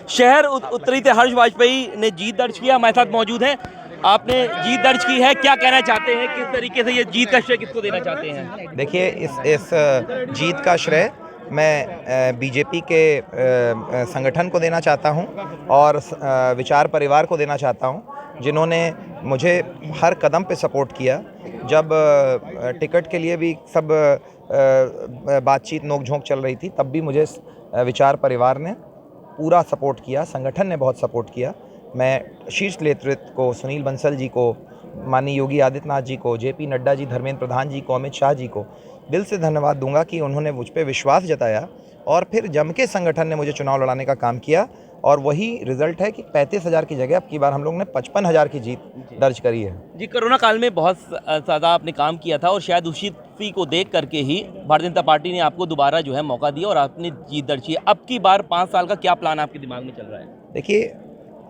शहर उत्तरी से हर्ष वाजपेयी ने जीत दर्ज किया, हमारे साथ मौजूद हैं। आपने जीत दर्ज की है, क्या कहना चाहते हैं, किस तरीके से ये जीत का श्रेय किसको देना चाहते हैं? देखिए, इस जीत का श्रेय मैं बीजेपी के संगठन को देना चाहता हूं और विचार परिवार को देना चाहता हूं, जिन्होंने मुझे हर कदम पे सपोर्ट किया। जब टिकट के लिए भी सब बातचीत नोक-झोंक चल रही थी, तब भी मुझे विचार परिवार ने पूरा सपोर्ट किया, संगठन ने बहुत सपोर्ट किया। मैं शीर्ष नेतृत्व को, सुनील बंसल जी को, माननीय योगी आदित्यनाथ जी को, जेपी नड्डा जी, धर्मेंद्र प्रधान जी को, अमित शाह जी को दिल से धन्यवाद दूंगा कि उन्होंने मुझ पर विश्वास जताया और फिर जम के संगठन ने मुझे चुनाव लड़ाने का काम किया। और वही रिजल्ट है कि 35,000 की जगह अब की बार हम लोग ने 55,000 की जीत दर्ज करी है। जी, कोरोना काल में बहुत ज़्यादा आपने काम किया था और शायद उसी को देख करके ही भारतीय जनता पार्टी ने आपको दोबारा जो है मौका दिया और आपने जीत दर्ज की। अब की बार 5 साल का क्या प्लान आपके दिमाग में चल रहा है? देखिए,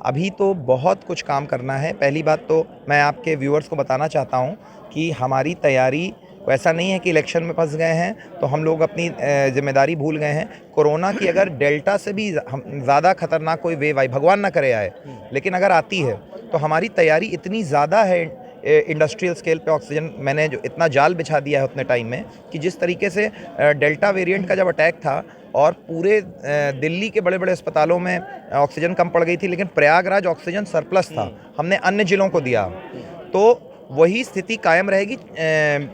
अभी तो बहुत कुछ काम करना है। पहली बात तो मैं आपके व्यूअर्स को बताना चाहता हूँ कि हमारी तैयारी वैसा नहीं है कि इलेक्शन में फंस गए हैं तो हम लोग अपनी जिम्मेदारी भूल गए हैं। कोरोना की अगर डेल्टा से भी ज़्यादा खतरनाक कोई वेव आई, भगवान ना करे आए, लेकिन अगर आती है तो हमारी तैयारी इतनी ज़्यादा है। इंडस्ट्रियल स्केल पे ऑक्सीजन मैंने जो इतना जाल बिछा दिया है उतने टाइम में कि जिस तरीके से डेल्टा वेरिएंट का जब अटैक था और पूरे दिल्ली के बड़े बड़े अस्पतालों में ऑक्सीजन कम पड़ गई थी, लेकिन प्रयागराज ऑक्सीजन सरप्लस था, हमने अन्य जिलों को दिया। तो वही स्थिति कायम रहेगी,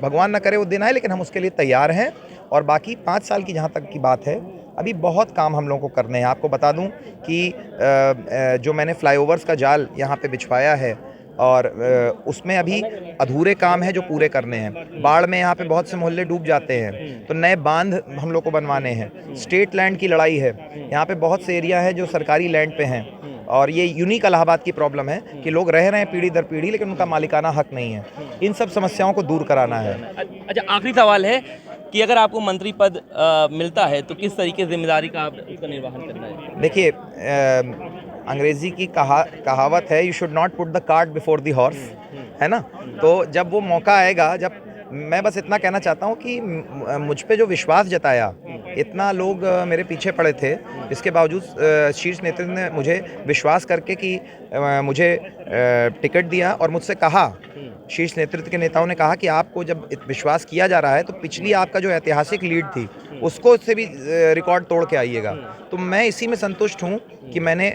भगवान ना करे वो दिन आए, लेकिन हम उसके लिए तैयार हैं। और बाकी 5 साल की जहाँ तक की बात है, अभी बहुत काम हम लोगों को करने हैं। आपको बता दूं कि जो मैंने फ्लाईओवर्स का जाल यहाँ पे बिछवाया है और उसमें अभी अधूरे काम हैं जो पूरे करने हैं। बाढ़ में यहाँ पे बहुत से मोहल्ले डूब जाते हैं तो नए बांध हम लोग को बनवाने हैं। स्टेट लैंड की लड़ाई है, यहाँ पे बहुत से एरिया है जो सरकारी लैंड पे हैं और ये यूनिक इलाहाबाद की प्रॉब्लम है कि लोग रह रहे हैं पीढ़ी दर पीढ़ी, लेकिन उनका मालिकाना हक नहीं है। इन सब समस्याओं को दूर कराना है। अच्छा, आखिरी सवाल है कि अगर आपको मंत्री पद मिलता है तो किस तरीके से जिम्मेदारी का आप इसका निर्वहन करना है? देखिए, अंग्रेजी की कहावत है, you should not put the cart before the horse, है ना। तो जब वो मौका आएगा, जब मैं बस इतना कहना चाहता हूँ कि मुझ पे जो विश्वास जताया, इतना लोग मेरे पीछे पड़े थे, इसके बावजूद शीर्ष नेतृत्व ने मुझे विश्वास करके कि मुझे टिकट दिया और मुझसे कहा, शीर्ष नेतृत्व के नेताओं ने कहा कि आपको जब विश्वास किया जा रहा है तो पिछली आपका जो ऐतिहासिक लीड थी उसको से भी रिकॉर्ड तोड़ के आइएगा। तो मैं इसी में संतुष्ट हूँ कि मैंने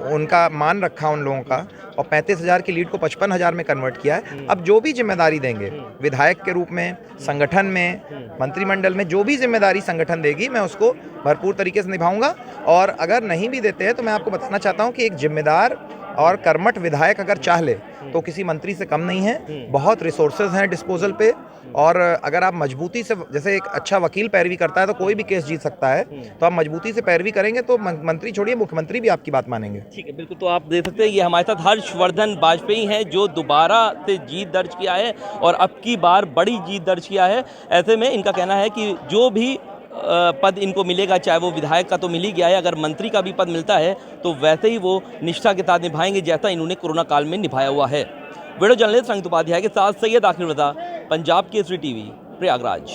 उनका मान रखा उन लोगों का और 35,000 की लीड को 55,000 में कन्वर्ट किया है। अब जो भी जिम्मेदारी देंगे विधायक के रूप में, संगठन में, मंत्रिमंडल में, जो भी जिम्मेदारी संगठन देगी मैं उसको भरपूर तरीके से निभाऊंगा। और अगर नहीं भी देते हैं तो मैं आपको बताना चाहता हूँ कि एक जिम्मेदार और कर्मठ विधायक अगर चाह ले तो किसी मंत्री से कम नहीं है। बहुत रिसोर्सेज हैं डिस्पोजल पे और अगर आप मजबूती से, जैसे एक अच्छा वकील पैरवी करता है तो कोई भी केस जीत सकता है, तो आप मजबूती से पैरवी करेंगे तो मंत्री छोड़िए मुख्यमंत्री भी आपकी बात मानेंगे। ठीक है, बिल्कुल। तो आप देख सकते हैं ये हमारे साथ हर्षवर्धन वाजपेयी हैं जो दोबारा से जीत दर्ज किया है और अब की बार बड़ी जीत दर्ज किया है। ऐसे में इनका कहना है कि जो भी पद इनको मिलेगा, चाहे वो विधायक का तो मिल ही गया है, अगर मंत्री का भी पद मिलता है तो वैसे ही वो निष्ठा के साथ निभाएंगे जैसा इन्होंने कोरोना काल में निभाया हुआ है। वीडियो जर्नलिस्ट संगीत उपाध्याय के साथ सैयद आखिर रजा, पंजाब केसरी टीवी, प्रयागराज।